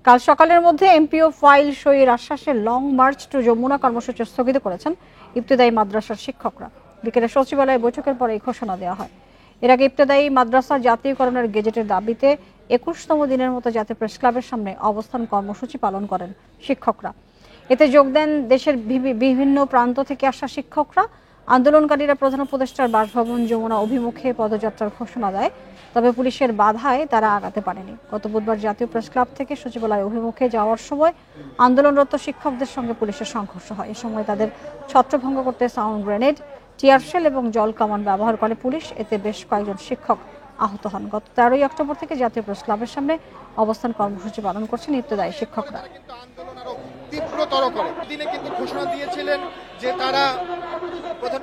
কাল সকালের মধ্যে এমপিও ফাইল সইয়ের আশ্বাসে লং মার্চ টু যমুনা কর্মসূচি স্থগিত করেছেন ইবতেদায়ী মাদ্রাসার শিক্ষকরা। বিকেলে সচিবালয়ে বৈঠকের পরে এই ঘোষণা দেওয়া হয়। এর আগে ইবতেদায়ী মাদ্রাসার জাতীয়করণের গেজেটের দাবিতে ২১তম দিনের মতো জাতীয় প্রেস ক্লাবের সামনে অবস্থান কর্মসূচি পালন করেন শিক্ষকরা। এতে যোগ দেন দেশের বিভিন্ন প্রান্ত থেকে আসা শিক্ষকরা। আন্দোলনকারীরা প্রধান উপদেষ্টার বাসভবন যমুনা অভিমুখে পদযাত্রার ঘোষণা দেয়, তবে পুলিশের বাধায় তারা আগাতে পারেনি। গত বুধবার জাতীয় প্রেস ক্লাব থেকে সচিবালয় অভিমুখে যাওয়ার সময় আন্দোলনরত শিক্ষকদের সঙ্গে পুলিশের সংঘর্ষ হয়। এ সময় তাদের ছত্রভঙ্গ করতে সাউন্ড গ্রেনেড, টিয়ারশেল এবং জল কামান ব্যবহার করে পুলিশ। এতে বেশ কয়েকজন শিক্ষক আহত হন। গত ১৩ই অক্টোবর থেকে জাতীয় প্রেস ক্লাবের সামনে অবস্থান কর্মসূচি পালন করছেন ইবতেদায়ী শিক্ষকরা। তীব্রতর করে দিনে কিন্তু ঘোষণা দিয়েছিলেন যে তারা প্রধান